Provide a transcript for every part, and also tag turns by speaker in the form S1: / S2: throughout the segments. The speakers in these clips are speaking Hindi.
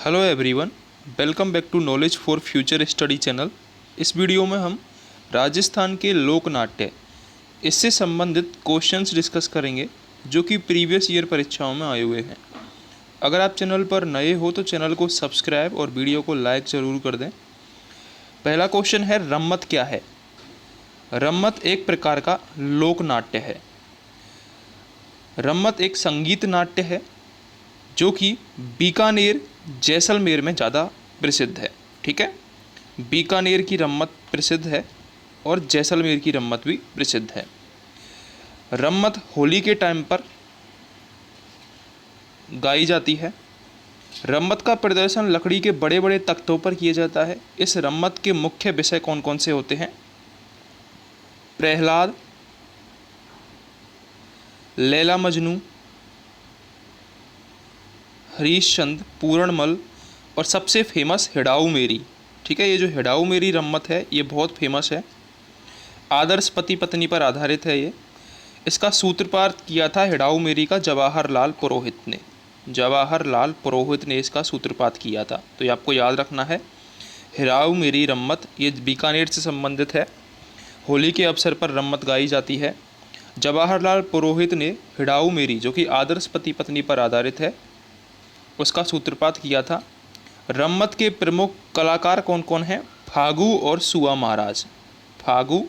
S1: Hello everyone, welcome back to knowledge for future study channel. इस वीडियो में हम राजस्थान के लोक नाट्य इससे संबंधित क्वेश्चंस डिस्कस करेंगे जो कि प्रीवियस ईयर परीक्षाओं में आए हुए हैं। अगर आप चैनल पर नए हो तो चैनल को सब्सक्राइब और वीडियो को लाइक ज़रूर कर दें। पहला क्वेश्चन है, रम्मत क्या है? रम्मत एक प्रकार का लोक नाट्य है। रम्मत एक संगीत नाट्य है जो कि बीकानेर जैसलमेर में ज़्यादा प्रसिद्ध है। ठीक है, बीकानेर की रम्मत प्रसिद्ध है और जैसलमेर की रम्मत भी प्रसिद्ध है। रम्मत होली के टाइम पर गाई जाती है। रम्मत का प्रदर्शन लकड़ी के बड़े बड़े तख्तों पर किया जाता है। इस रम्मत के मुख्य विषय कौन कौन से होते हैं? प्रहलाद, लैला मजनू, हरीशचंद्र, पूरणमल और सबसे फेमस हिडाऊ मेरी। ठीक है, ये जो हिडाऊ मेरी रम्मत है ये बहुत फेमस है। आदर्श पति पत्नी पर आधारित है ये। इसका सूत्रपात किया था हिडाऊ मेरी का जवाहरलाल पुरोहित ने। जवाहरलाल पुरोहित ने इसका सूत्रपात किया था, तो ये आपको याद रखना है। हिडाऊ मेरी रम्मत ये बीकानेर से संबंधित है। होली के अवसर पर रम्मत गाई जाती है। जवाहरलाल पुरोहित ने हिडाऊ मेरी जो कि आदर्श पति पत्नी पर आधारित है उसका सूत्रपात किया था। रम्मत के प्रमुख कलाकार कौन कौन हैं? फागू और सुआ महाराज। फागू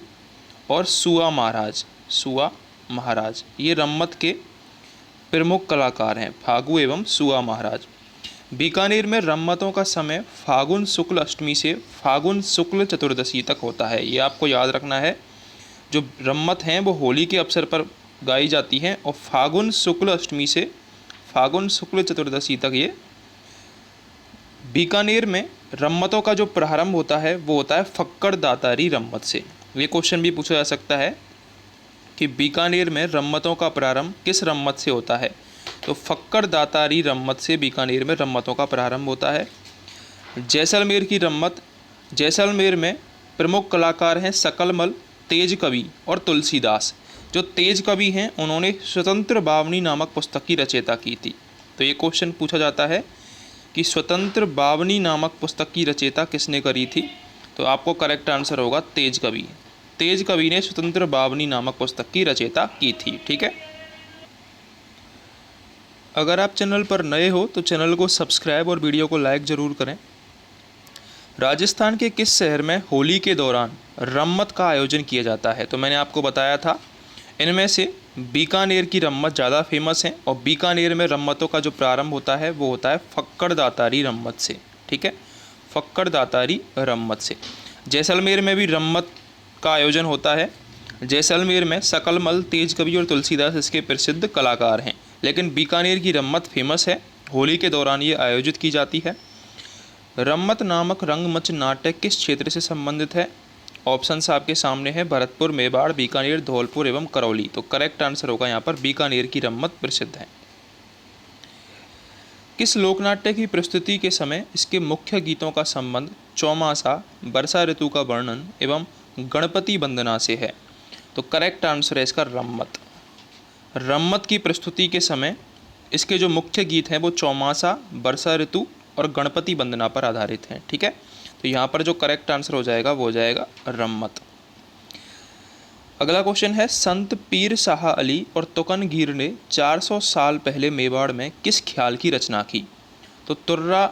S1: और सुआ महाराज, सुआ महाराज ये रम्मत के प्रमुख कलाकार हैं, फागू एवं सुआ महाराज। बीकानेर में रम्मतों का समय फागुन शुक्ल अष्टमी से फागुन शुक्ल चतुर्दशी तक होता है। ये आपको याद रखना है। जो रम्मत हैं वो होली के अवसर पर गाई जाती हैं और फागुन शुक्ल अष्टमी से फागुन शुक्ल चतुर्दशी तक ये। बीकानेर में रम्मतों का जो प्रारंभ होता है वो होता है फक्कड़ दातारी रम्मत से। ये क्वेश्चन भी पूछा जा सकता है कि बीकानेर में रम्मतों का प्रारंभ किस रम्मत से होता है? तो फक्कड़ दातारी रम्मत से बीकानेर में रम्मतों का प्रारंभ होता है। जैसलमेर की रम्मत, जैसलमेर में प्रमुख कलाकार हैं सकलमल, तेज कवि और तुलसीदास। जो तेज कवि हैं उन्होंने स्वतंत्र बावनी नामक पुस्तक की रचयिता की थी। तो ये क्वेश्चन पूछा जाता है कि स्वतंत्र बावनी नामक पुस्तक की रचयिता किसने करी थी? तो आपको करेक्ट आंसर होगा तेज कवि। तेज कवि ने स्वतंत्र बावनी नामक पुस्तक की रचयिता की थी। ठीक है, अगर आप चैनल पर नए हो तो चैनल को सब्सक्राइब और वीडियो को लाइक ज़रूर करें। राजस्थान के किस शहर में होली के दौरान रम्मत का आयोजन किया जाता है? तो मैंने आपको बताया था इनमें से बीकानेर की रम्मत ज़्यादा फेमस है और बीकानेर में रम्मतों का जो प्रारंभ होता है वो होता है फक्कड़ दातारी रम्मत से। ठीक है, फक्कड़ दातारी रम्मत से। जैसलमेर में भी रम्मत का आयोजन होता है। जैसलमेर में सकलमल, तेज कवि और तुलसीदास इसके प्रसिद्ध कलाकार हैं। लेकिन बीकानेर की रम्मत फेमस है, होली के दौरान ये आयोजित की जाती है। रम्मत नामक रंगमंच नाटक किस क्षेत्र से संबंधित है? ऑप्शंस आपके सामने है, भरतपुर, मेवाड़, बीकानेर, धौलपुर एवं करौली। तो करेक्ट आंसर होगा यहाँ पर बीकानेर की रम्मत प्रसिद्ध है। किस लोकनाट्य की प्रस्तुति के समय इसके मुख्य गीतों का संबंध चौमासा, वर्षा ऋतु का वर्णन एवं गणपति वंदना से है? तो करेक्ट आंसर है इसका रम्मत। रम्मत की प्रस्तुति के समय इसके जो मुख्य गीत हैं वो चौमासा, वर्षा ऋतु और गणपति वंदना पर आधारित हैं। ठीक है, तो यहाँ पर जो करेक्ट आंसर हो जाएगा वो हो जाएगा रम्मत। अगला क्वेश्चन है, संत पीर शाह अली और तुकनगीर ने 400 साल पहले मेवाड़ में किस ख्याल की रचना की? तो तुर्रा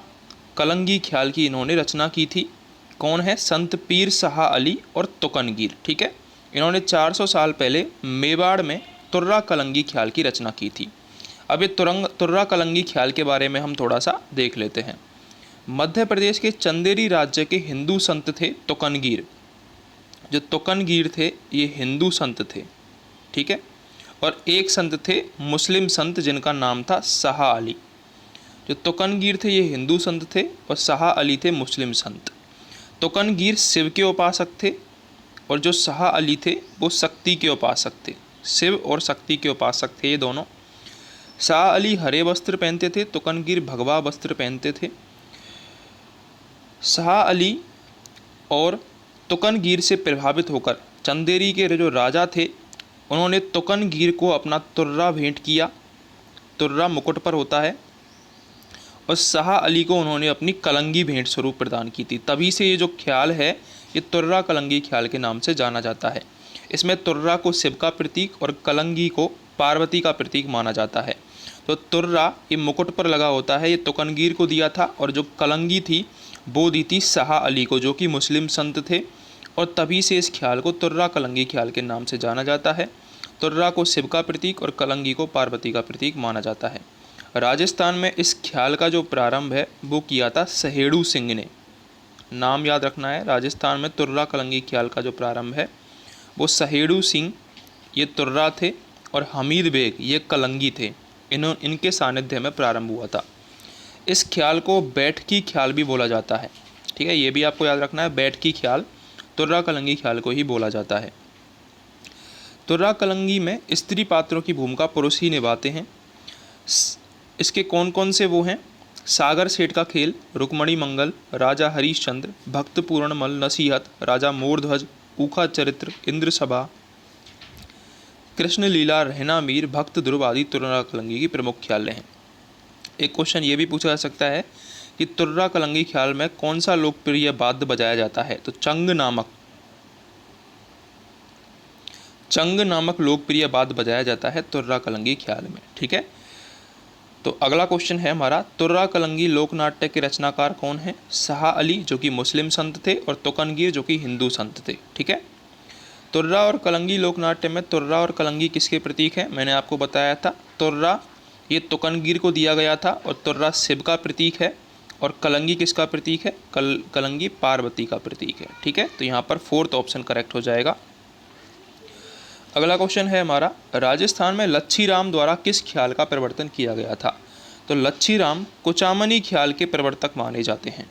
S1: कलंगी ख्याल की इन्होंने रचना की थी। कौन है? संत पीर शाह अली और तुकनगीर। ठीक है, इन्होंने 400 साल पहले मेवाड़ में तुर्रा कलंगी ख्याल की रचना की थी। अब ये तुर्रा कलंगी ख्याल के बारे में हम थोड़ा सा देख लेते हैं। मध्य प्रदेश के चंदेरी राज्य के हिंदू संत थे तुकनगीर। जो तुकनगीर थे ये हिंदू संत थे। ठीक है, और एक संत थे मुस्लिम संत जिनका नाम था शाह अली। जो तुकनगीर थे ये हिंदू संत थे और शाह अली थे मुस्लिम संत। तुकनगीर शिव के उपासक थे और जो शाह अली थे वो शक्ति के उपासक थे। शिव और शक्ति के उपासक थे ये दोनों। शाह अली हरे वस्त्र पहनते थे, तुकनगीर भगवा वस्त्र पहनते थे। शाह अली और तुकनगीर से प्रभावित होकर चंदेरी के जो राजा थे उन्होंने तुकनगीर को अपना तुर्रा भेंट किया। तुर्रा मुकुट पर होता है और शाह अली को उन्होंने अपनी कलंगी भेंट स्वरूप प्रदान की थी। तभी से ये जो ख्याल है ये तुर्रा कलंगी ख्याल के नाम से जाना जाता है। इसमें तुर्रा को शिव का प्रतीक और कलंगी को पार्वती का प्रतीक माना जाता है। तो तुर्रा ये मुकुट पर लगा होता है, ये तुकनगीर को दिया था, और जो कलंगी थी वो दी थी शाह अली को, जो कि मुस्लिम संत थे, और तभी से इस ख्याल को तुर्रा कलंगी ख्याल के नाम से जाना जाता है। तुर्रा को शिव का प्रतीक और कलंगी को पार्वती का प्रतीक माना जाता है। राजस्थान में इस ख्याल का जो प्रारंभ है वो किया था सहेड़ू सिंह ने। नाम याद रखना है, राजस्थान में तुर्रा कलंगी ख्याल का जो प्रारंभ है वो सहेड़ू सिंह ये तुर्रा थे और हमीद बेग ये कलंगी थे। इनके सानिध्य में प्रारंभ हुआ था। इस ख्याल को बैठकी ख्याल भी बोला जाता है। ठीक है, ये भी आपको याद रखना है, बैठकी ख्याल तुर्रा कलंगी ख्याल को ही बोला जाता है। तुर्रा कलंगी में स्त्री पात्रों की भूमिका पुरुष ही निभाते हैं। इसके कौन कौन से वो हैं? सागर सेठ का खेल, रुक्मणी मंगल, राजा हरिश्चंद्र, भक्त पूर्णमल, नसीहत, राजा मोरध्वज, ऊखा चरित्र, इंद्र सभा, कृष्ण लीला, रहना मीर, भक्त ध्रुव आदि तुर्रा कलंगी की प्रमुख ख्याल हैं। एक क्वेश्चन ये भी पूछा जा सकता है कि तुर्रा कलंगी ख्याल में कौन सा लोकप्रिय वाद्य बजाया जाता है? तो चंग नामक लोकप्रिय वाद्य बजाया जाता है तुर्रा कलंगी ख्याल में। ठीक है, तो अगला क्वेश्चन है हमारा, तुर्रा कलंगी लोकनाट्य के रचनाकार कौन है? शाह अली जो कि मुस्लिम संत थे और तुकनगीर जो कि हिंदू संत थे। ठीक है, तुर्रा और कलंगी लोकनाट्य में तुर्रा और कलंगी किसके प्रतीक है? मैंने आपको बताया था, तुर्रा ये तुकनगीर को दिया गया था और तुर्रा शिव का प्रतीक है, और कलंगी किसका प्रतीक है? कलंगी पार्वती का प्रतीक है। ठीक है, तो यहाँ पर फोर्थ ऑप्शन करेक्ट हो जाएगा। अगला क्वेश्चन है हमारा, राजस्थान में लच्छी राम द्वारा किस ख्याल का प्रवर्तन किया गया था? तो लच्छी राम कुचामनी ख्याल के प्रवर्तक माने जाते हैं।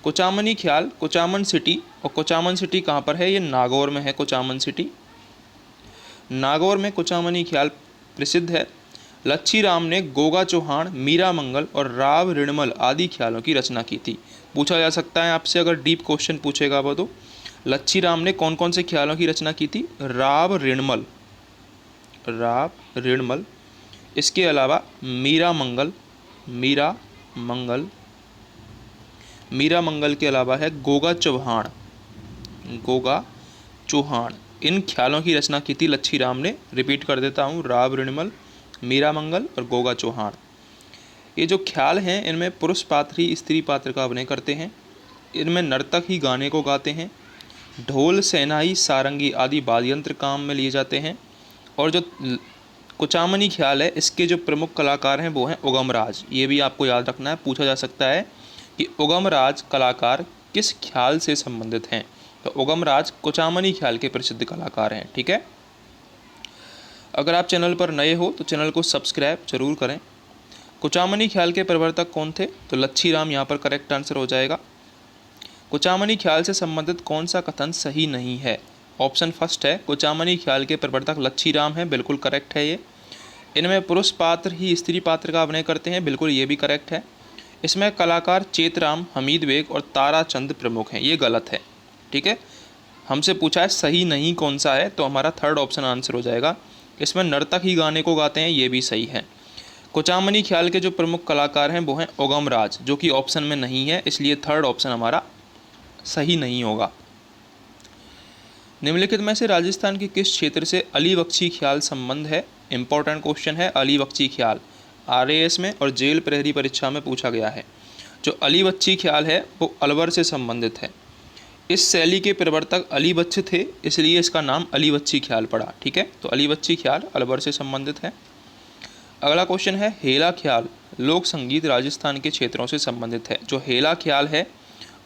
S1: कुचामनी ख्याल कुचामन सिटी, और कुचामन सिटी कहाँ पर है? ये नागौर में है। कुचामन सिटी नागौर में कुचामनी ख्याल प्रसिद्ध है। लच्छी राम ने गोगा चौहान, मीरा मंगल और राव ऋणमल आदि ख्यालों की रचना की थी। पूछा जा सकता है आपसे, अगर डीप क्वेश्चन पूछेगा वो, तो लच्छी राम ने कौन कौन से ख्यालों की रचना की थी? राव ऋणमल, इसके अलावा मीरा मंगल के अलावा है गोगा चौहान। इन ख्यालों की रचना की थी लच्छी राम ने। रिपीट कर देता हूँ, राव ऋणमल, मीरा मंगल और गोगा चौहान। ये जो ख्याल हैं इनमें पुरुष पात्र ही स्त्री पात्र का अभिनय करते हैं। इनमें नर्तक ही गाने को गाते हैं। ढोल, सेनाई, सारंगी आदि वाद्ययंत्र काम में लिए जाते हैं। और जो कुचामनी ख्याल है इसके जो प्रमुख कलाकार हैं वो हैं उगमराज। ये भी आपको याद रखना है, पूछा जा सकता है कि उगमराज कलाकार किस ख्याल से संबंधित हैं? तो उगमराज कुचामनी ख्याल के प्रसिद्ध कलाकार हैं। ठीक है, अगर आप चैनल पर नए हो तो चैनल को सब्सक्राइब जरूर करें। कुचामनी ख्याल के प्रवर्तक कौन थे? तो लच्छी राम यहाँ पर करेक्ट आंसर हो जाएगा। कुचामनी ख्याल से संबंधित कौन सा कथन सही नहीं है? ऑप्शन फर्स्ट है, कुचामनी ख्याल के प्रवर्तक लच्छी राम है, बिल्कुल करेक्ट है ये। इनमें पुरुष पात्र ही स्त्री पात्र का अभिनय करते हैं, बिल्कुल ये भी करेक्ट है। इसमें कलाकार चेतराम, हमीद बेग और ताराचंद प्रमुख हैं, ये गलत है। ठीक है, हमसे पूछा है सही नहीं कौन सा है, तो हमारा थर्ड ऑप्शन आंसर हो जाएगा। इसमें नर्तक ही गाने को गाते हैं, ये भी सही है। कुचामनी ख्याल के जो प्रमुख कलाकार हैं वो हैं उगमराज, जो कि ऑप्शन में नहीं है, इसलिए थर्ड ऑप्शन हमारा सही नहीं होगा। निम्नलिखित में से राजस्थान के किस क्षेत्र से अली बख्शी ख्याल संबंध है? इंपॉर्टेंट क्वेश्चन है अली बख्शी ख्याल, RAS में और जेल प्रहरी परीक्षा में पूछा गया है। जो अली बख्शी ख्याल है वो अलवर से संबंधित है। इस शैली के प्रवर्तक अली बख्श थे, इसलिए इसका नाम अली बख्शी ख्याल पड़ा। ठीक है, तो अली बख्शी ख्याल अलवर से संबंधित है। अगला क्वेश्चन है, हेला ख्याल लोक संगीत राजस्थान के क्षेत्रों से संबंधित है। जो हेला ख्याल है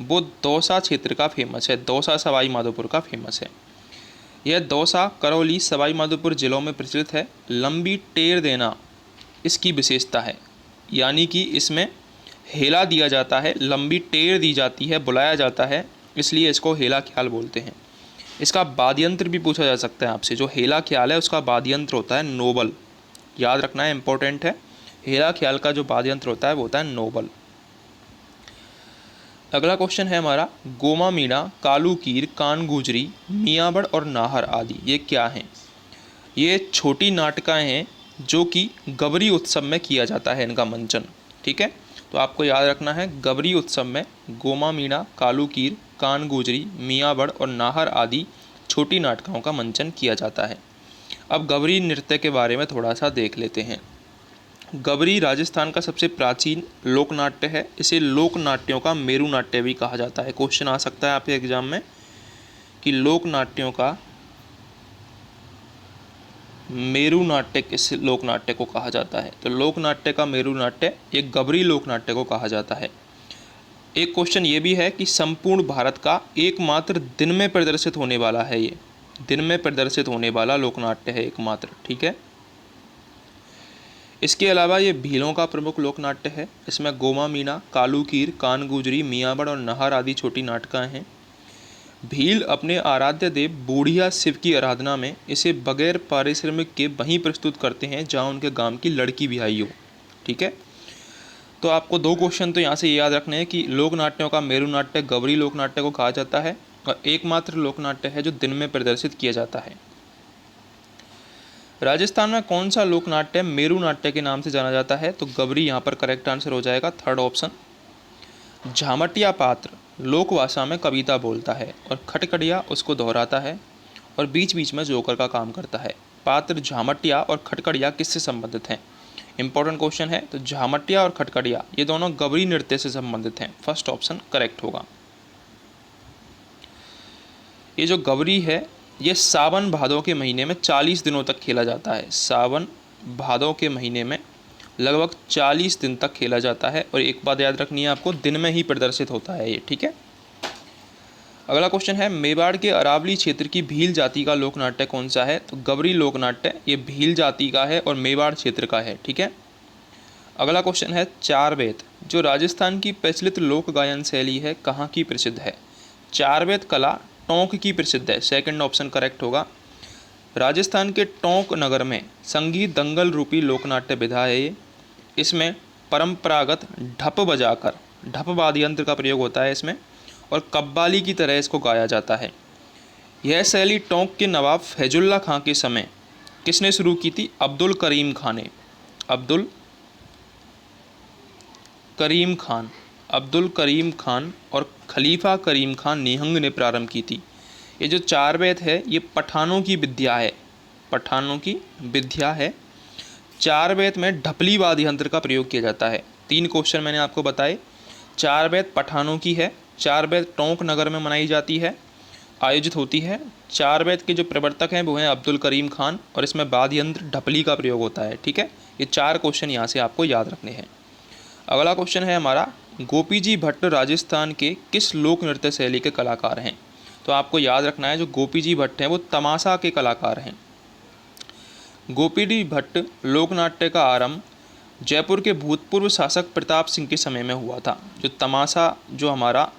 S1: वो दौसा क्षेत्र का फेमस है, दौसा सवाई माधोपुर का फेमस है। यह दौसा, करौली, सवाई माधोपुर जिलों में प्रचलित है। लंबी टेर देना इसकी विशेषता है, यानी कि इसमें हेला दिया जाता है, लंबी टेर दी जाती है, बुलाया जाता है, इसलिए इसको हेला ख्याल बोलते हैं। इसका वाद्ययंत्र भी पूछा जा सकता है आपसे। जो हेला ख्याल है उसका वाद्ययंत्र होता है नोबल, याद रखना है, इंपॉर्टेंट है। हेला ख्याल का जो वाद्ययंत्र होता है वो होता है नोबल। अगला क्वेश्चन है हमारा, गोमा मीणा, कालू कीर, कान गुजरी, मियाबड़ और नाहर आदि ये क्या हैं? ये छोटी नाटिकाएँ हैं जो कि गबरी उत्सव में किया जाता है इनका मंचन। ठीक है। तो आपको याद रखना है गबरी उत्सव में गोमा मीणा, कालूकीर, कान गुजरी, मियाबड़ और नाहर आदि छोटी नाटकों का मंचन किया जाता है। अब गबरी नृत्य के बारे में थोड़ा सा देख लेते हैं। गबरी राजस्थान का सबसे प्राचीन लोक नाट्य है। इसे लोक नाट्यों का मेरु नाट्य भी कहा जाता है। क्वेश्चन आ सकता है आपके एग्जाम में कि लोक नाट्यों का मेरु नाट्य किस लोक नाट्य को कहा जाता है। तो लोक नाट्य का मेरु नाट्य एक गबरी लोक नाट्य को कहा जाता है। एक क्वेश्चन ये भी है कि संपूर्ण भारत का एकमात्र दिन में प्रदर्शित होने वाला है, ये दिन में प्रदर्शित होने वाला लोक नाट्य है एकमात्र, ठीक है। इसके अलावा ये भीलों का प्रमुख लोक नाट्य है। इसमें गोमा मीणा, कालूकीर, कान गुजरी, मियाबड़ और नाहर आदि छोटी नाटकाएँ हैं। भील अपने आराध्य देव बूढ़िया शिव की आराधना में इसे बगैर पारिश्रमिक के वहीं प्रस्तुत करते हैं जहां उनके गांव की लड़की ब्याही हो, ठीक है। तो आपको दो क्वेश्चन तो यहाँ से ये याद रखने हैं कि लोक नाट्यों का मेरु नाट्य गबरी लोक नाट्य को कहा जाता है और एकमात्र लोक नाट्य है जो दिन में प्रदर्शित किया जाता है। राजस्थान में कौन सा लोक नाट्य मेरु नाट्य के नाम से जाना जाता है। तो गबरी यहाँ पर करेक्ट आंसर हो जाएगा, थर्ड ऑप्शन। झामटिया पात्र लोक भाषा में कविता बोलता है और खटखटिया उसको दोहराता है और बीच बीच में जोकर का काम करता है। पात्र झामटिया और खटखटिया किससे संबंधित हैं। इंपॉर्टेंट क्वेश्चन है। तो झामटिया और खटखटिया ये दोनों गबरी नृत्य से संबंधित हैं। फर्स्ट ऑप्शन करेक्ट होगा। ये जो गबरी है ये सावन भादों के महीने में 40 दिनों तक खेला जाता है। सावन भादों के महीने में लगभग 40 दिन तक खेला जाता है और एक बात याद रखनी है आपको, दिन में ही प्रदर्शित होता है ये, ठीक है। अगला क्वेश्चन है मेवाड़ के अरावली क्षेत्र की भील जाति का लोक नाट्य कौन सा है। तो गबरी लोक नाट्य ये भील जाति का है और मेवाड़ क्षेत्र का है, ठीक है। अगला क्वेश्चन है चार वेद जो राजस्थान की प्रचलित लोक गायन शैली है कहाँ की प्रसिद्ध है। चार वेद कला टोंक की प्रसिद्ध है। सेकंड ऑप्शन करेक्ट होगा। राजस्थान के टोंक नगर में संगीत दंगल रूपी लोकनाट्य विधा है ये। इसमें परंपरागत ढप बजाकर, ढप वाद्य यंत्र का प्रयोग होता है इसमें, और कव्वाली की तरह इसको गाया जाता है। यह शैली टोंक के नवाब फैजुल्ला खां के समय किसने शुरू की थी। अब्दुल करीम खान ने। अब्दुल करीम खान और खलीफा करीम खान निहंग ने प्रारंभ की थी। ये जो चार वेद है ये पठानों की विद्या है, पठानों की विद्या है। चार वेद में ढपली वाद्य यंत्र का प्रयोग किया जाता है। तीन क्वेश्चन मैंने आपको बताए। चार वेद पठानों की है, चार वेद टोंक नगर में मनाई जाती है, आयोजित होती है। चार वेद के जो प्रवर्तक हैं वो हैं अब्दुल करीम खान और इसमें वाद्य यंत्र ढपली का प्रयोग होता है, ठीक है। ये चार क्वेश्चन यहाँ से आपको याद रखने हैं। अगला क्वेश्चन है हमारा, गोपी जी भट्ट राजस्थान के किस लोक नृत्य शैली के कलाकार हैं। तो आपको याद रखना है जो गोपी जी भट्ट हैं वो तमाशा के कलाकार हैं। गोपी जी भट्ट लोकनाट्य का आरंभ जयपुर के भूतपूर्व शासक प्रताप सिंह के समय में हुआ था। जो तमाशा जो हमारा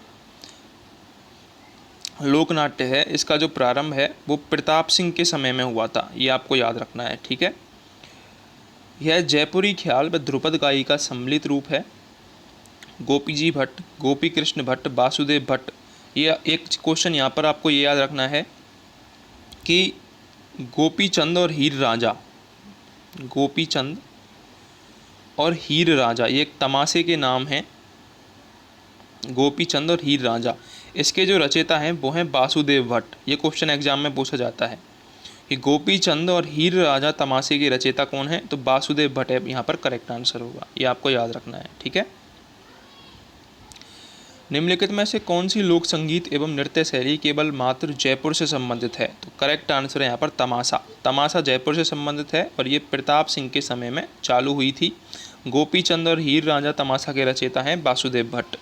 S1: लोकनाट्य है इसका जो प्रारंभ है वो प्रताप सिंह के समय में हुआ था, ये आपको याद रखना है, ठीक है। यह जयपुरी ख्याल व ध्रुपद गायी का सम्मिलित रूप है। गोपी जी भट्ट, गोपी कृष्ण भट्ट, वासुदेव भट्ट। ये एक क्वेश्चन यहाँ पर आपको ये याद रखना है कि गोपीचंद और हीर राजा, गोपीचंद और हीर राजा ये एक तमाशे के नाम हैं। गोपीचंद और हीर राजा, इसके जो रचयिता हैं वो हैं वासुदेव भट्ट। ये क्वेश्चन एग्जाम में पूछा जाता है कि गोपीचंद और हीर राजा तमाशे के रचयिता कौन है। तो वासुदेव भट्ट है यहाँ पर करेक्ट आंसर होगा, ये आपको याद रखना है, ठीक है। निम्नलिखित में से कौन सी लोक संगीत एवं नृत्य शैली केवल मात्र जयपुर से संबंधित है। तो करेक्ट आंसर है यहाँ पर तमाशा। तमाशा जयपुर से संबंधित है और ये प्रताप सिंह के समय में चालू हुई थी। गोपीचंद और हीर राजा तमाशा के रचयिता हैं वासुदेव भट्ट।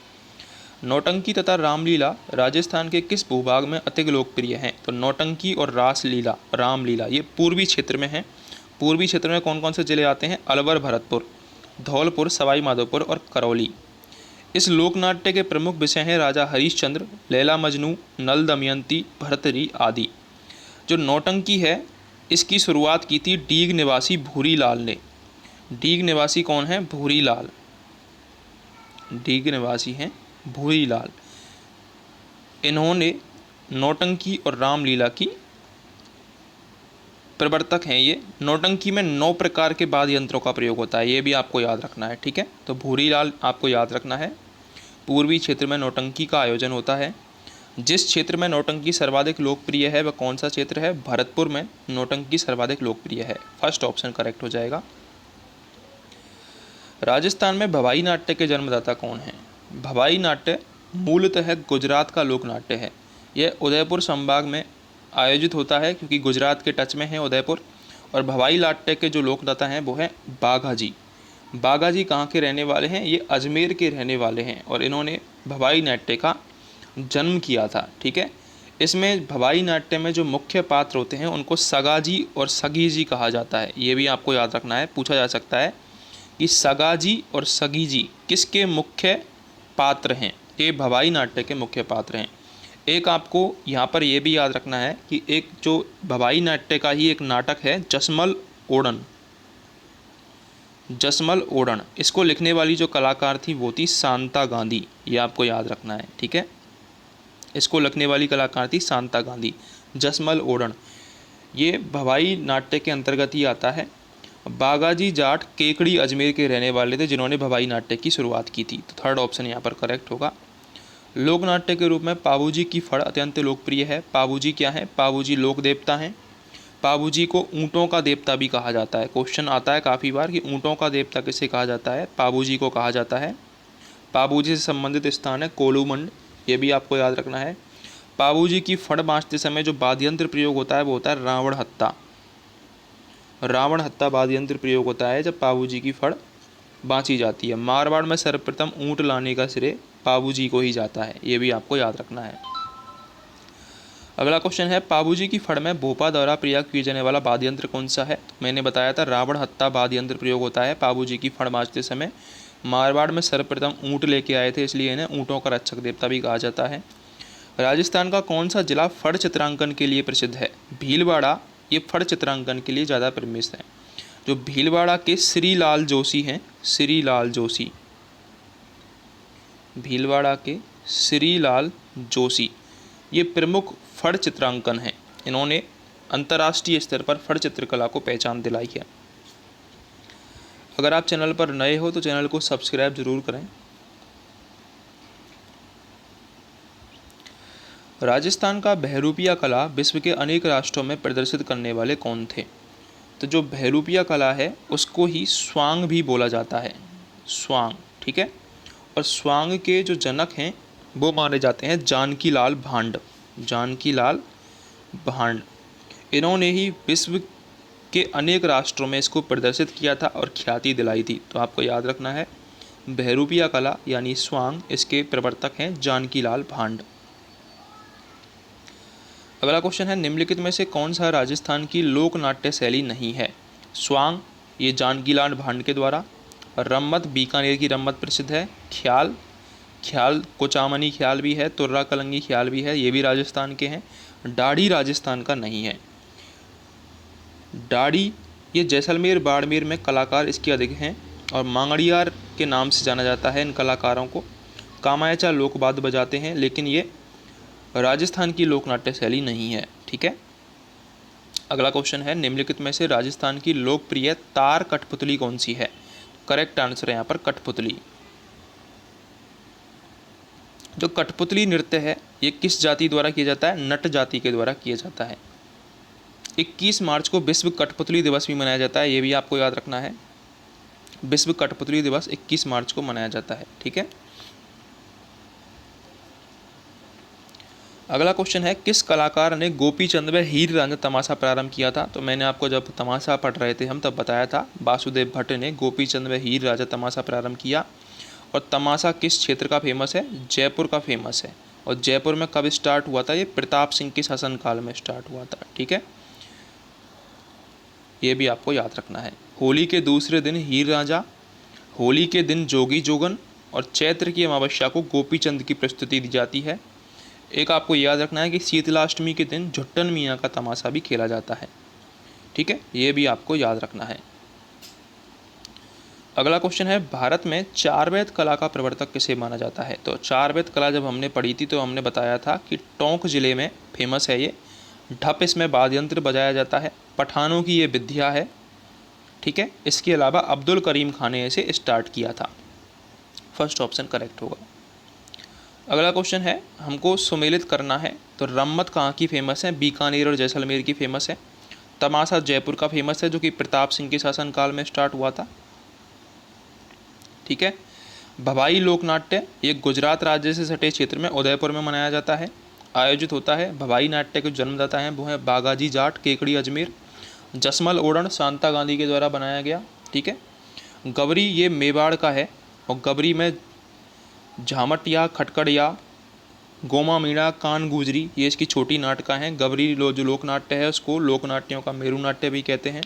S1: नौटंकी तथा रामलीला राजस्थान के किस भूभाग में अत्यधिक लोकप्रिय हैं। तो नौटंकी और रासलीला, रामलीला ये पूर्वी क्षेत्र में है। पूर्वी क्षेत्र में कौन कौन से जिले आते हैं। अलवर, भरतपुर, धौलपुर, सवाई माधोपुर और करौली। इस लोकनाट्य के प्रमुख विषय हैं राजा हरिश्चंद्र, लैला मजनू, नल दमयंती, भर्तरी आदि। जो नौटंकी है इसकी शुरुआत की थी डीग निवासी भूरी लाल ने। डीग निवासी कौन है। भूरी लाल, डीग निवासी हैं भूरी लाल। इन्होंने नौटंकी और रामलीला की प्रवर्तक हैं ये। नौटंकी में 9 प्रकार के वाद्य यंत्रों का प्रयोग होता है, ये भी आपको याद रखना है, ठीक है। तो भूरीलाल आपको याद रखना है। पूर्वी क्षेत्र में नौटंकी का आयोजन होता है। जिस क्षेत्र में नौटंकी सर्वाधिक लोकप्रिय है वह कौन सा क्षेत्र है? भरतपुर में नौटंकी सर्वाधिक लोकप्रिय है। फर्स्ट ऑप्शन करेक्ट हो जाएगा। राजस्थान में भवाई नाट्य के जन्मदाता कौन है? भवाई नाट्य मूलतः गुजरात का लोक नाट्य है। यह उदयपुर संभाग में आयोजित होता है क्योंकि गुजरात के टच में है उदयपुर। और भवाई नाट्य के जो लोकदाता हैं वो हैं बाघाजी। बाघाजी कहाँ के रहने वाले हैं? ये अजमेर के रहने वाले हैं और इन्होंने भवाई नाट्य का जन्म किया था, ठीक है। इसमें भवाई नाट्य में जो मुख्य पात्र होते हैं उनको सगाजी और सगीजी कहा जाता है, ये भी आपको याद रखना है। पूछा जा सकता है कि सगाजी और सगीजी किसके मुख्य पात्र हैं? ये भवाई नाट्य के मुख्य पात्र हैं। एक आपको यहाँ पर यह भी याद रखना है कि एक जो भवाई नाट्य का ही एक नाटक है जसमल ओढ़न। जसमल ओढ़न, इसको लिखने वाली जो कलाकार थी वो थी शांता गांधी, ये आपको याद रखना है, ठीक है। इसको लिखने वाली कलाकार थी शांता गांधी। जसमल ओढ़न ये भवाई नाट्य के अंतर्गत ही आता है। बागाजी जाट केकड़ी अजमेर के रहने वाले थे जिन्होंने भवाई नाट्य की शुरुआत की थी, तो थर्ड ऑप्शन यहाँ पर करेक्ट होगा। लोक नाट्य के रूप में पाबूजी की फड़ अत्यंत लोकप्रिय है। पाबूजी क्या है? पाबूजी लोक देवता हैं। पाबूजी को ऊँटों का देवता भी कहा जाता है। क्वेश्चन आता है काफ़ी बार कि ऊँटों का देवता किसे कहा जाता है? पाबूजी को कहा जाता है। पाबूजी से संबंधित स्थान है कोलूमंड, ये भी आपको याद रखना है। पाबूजी की फड़ बाँचते समय जो वाद्य यंत्र प्रयोग होता है वो होता है रावण हत्ता। रावण हत्ता वाद्य यंत्र प्रयोग होता है जब पाबूजी की फड़ बाँची जाती है। मारवाड़ में सर्वप्रथम ऊँट लाने का श्रेय पाबूजी को ही जाता है, ये भी आपको याद रखना है। अगला क्वेश्चन है पाबूजी की फड़ में भोपा द्वारा प्रयोग किए जाने वाला वाद्य यंत्र कौन सा है? मैंने बताया था रावण हत्ता वाद्य यंत्र प्रयोग होता है पाबूजी की फड़ बाँचते समय। मारवाड़ में सर्वप्रथम ऊँट लेके आए थे इसलिए इन्हें ऊँटों का रक्षक देवता भी कहा जाता है। राजस्थान का कौन सा जिला फड़ चित्रांकन के लिए प्रसिद्ध है? भीलवाड़ा ये फड़ चित्रांकन के लिए ज़्यादा फेमस है। जो भीलवाड़ा के श्रीलाल जोशी हैं, श्रीलाल जोशी, भीलवाड़ा के श्रीलाल जोशी ये प्रमुख फड़ चित्रांकन हैं। इन्होंने अंतर्राष्ट्रीय स्तर पर फड़ चित्रकला को पहचान दिलाई है। अगर आप चैनल पर नए हो तो चैनल को सब्सक्राइब जरूर करें। राजस्थान का बहरूपिया कला विश्व के अनेक राष्ट्रों में प्रदर्शित करने वाले कौन थे? तो जो बहरूपिया कला है उसको ही स्वांग भी बोला जाता है, स्वांग, ठीक है। और स्वांग के जो जनक हैं वो माने जाते हैं जानकी लाल भांड। जानकी लाल भांड इन्होंने ही विश्व के अनेक राष्ट्रों में इसको प्रदर्शित किया था और ख्याति दिलाई थी। तो आपको याद रखना है बहरूपिया कला यानी स्वांग, इसके प्रवर्तक हैं जानकी लाल भांड। अगला क्वेश्चन है निम्नलिखित में से कौन सा राजस्थान की लोक नाट्य शैली नहीं है? स्वांग ये जानकी लाल भांड के द्वारा। रम्मत बीकानेर की रम्मत प्रसिद्ध है। ख्याल, ख्याल कुचामनी ख्याल भी है, तुर्रा कलंगी ख्याल भी है, ये भी राजस्थान के हैं। डाढ़ी राजस्थान का नहीं है। डाढ़ी ये जैसलमेर बाड़मेर में कलाकार इसके अधिक हैं और मांगड़ियार के नाम से जाना जाता है इन कलाकारों को। कामायचा लोकवाद्य बजाते हैं लेकिन ये राजस्थान की लोक नाट्य शैली नहीं है, ठीक है। अगला क्वेश्चन है निम्नलिखित में से राजस्थान की लोकप्रिय तार कठपुतली कौन सी है? करेक्ट आंसर है यहाँ पर कठपुतली। जो कठपुतली नृत्य है ये किस जाति द्वारा किया जाता है? नट जाति के द्वारा किया जाता है। 21 मार्च को विश्व कठपुतली दिवस भी मनाया जाता है, ये भी आपको याद रखना है। विश्व कठपुतली दिवस 21 मार्च को मनाया जाता है, ठीक है। अगला क्वेश्चन है किस कलाकार ने गोपी चंद व हीर रांझा तमाशा प्रारंभ किया था? तो मैंने आपको जब तमाशा पढ़ रहे थे हम तब बताया था वासुदेव भट्ट ने गोपी चंद व हीर रांझा तमाशा प्रारंभ किया। और तमाशा किस क्षेत्र का फेमस है? जयपुर का फेमस है। और जयपुर में कब स्टार्ट हुआ था? ये प्रताप सिंह के शासनकाल में स्टार्ट हुआ था, ठीक है। ये भी आपको याद रखना है। होली के दूसरे दिन हीर रांझा, होली के दिन जोगी जोगन और चैत्र की अमावस्या को गोपी चंद की प्रस्तुति दी जाती है। एक आपको याद रखना है कि शीतलाष्टमी के दिन झुट्टन मियाँ का तमाशा भी खेला जाता है, ठीक है। ये भी आपको याद रखना है। अगला क्वेश्चन है भारत में चारवेद कला का प्रवर्तक किसे माना जाता है? तो चारवेद कला जब हमने पढ़ी थी तो हमने बताया था कि टोंक जिले में फेमस है ये ढप इसमें वाद्य यंत्र बजाया जाता है। पठानों की ये विद्या है, ठीक है। इसके अलावा अब्दुल करीम खान ने इसे स्टार्ट किया था। फर्स्ट ऑप्शन करेक्ट होगा। अगला क्वेश्चन है, हमको सुमेलित करना है। तो रम्मत कहाँ की फेमस है? बीकानेर और जैसलमेर की फेमस है। तमाशा जयपुर का फेमस है, जो कि प्रताप सिंह के शासनकाल में स्टार्ट हुआ था, ठीक है। भवाई लोकनाट्य ये गुजरात राज्य से सटे क्षेत्र में उदयपुर में मनाया जाता है, आयोजित होता है। भवाई नाट्य के जन्मदाता हैं वो हैं बागाजी जाट, केकड़ी अजमेर। जसमल ओढ़न शांता गांधी के द्वारा बनाया गया, ठीक है। गबरी ये मेवाड़ का है, और गबरी में झामटिया, खटकड़िया, गोमा मीणा, कान गुजरी ये इसकी छोटी नाटका हैं। गबरी जो लोकनाट्य है उसको लोकनाट्यों का मेरू नाट्य भी कहते हैं,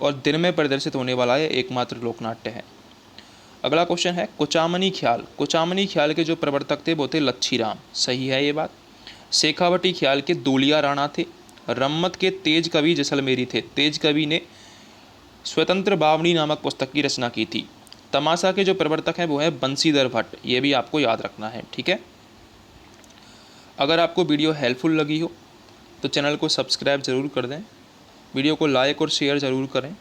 S1: और दिन में प्रदर्शित होने वाला ये एकमात्र लोकनाट्य है। अगला क्वेश्चन है, कुचामनी ख्याल। कुचामनी ख्याल के जो प्रवर्तक थे वो थे लच्छीराम, सही है ये बात। शेखावटी ख्याल के दूलिया राणा थे। रम्मत के तेज कवि जैसलमेरी थे। तेज कवि ने स्वतंत्र बावनी नामक पुस्तक की रचना की थी। तमाशा के जो प्रवर्तक हैं वो है बंसीधर भट्ट, ये भी आपको याद रखना है, ठीक है। अगर आपको वीडियो हेल्पफुल लगी हो तो चैनल को सब्सक्राइब ज़रूर कर दें, वीडियो को लाइक और शेयर ज़रूर करें।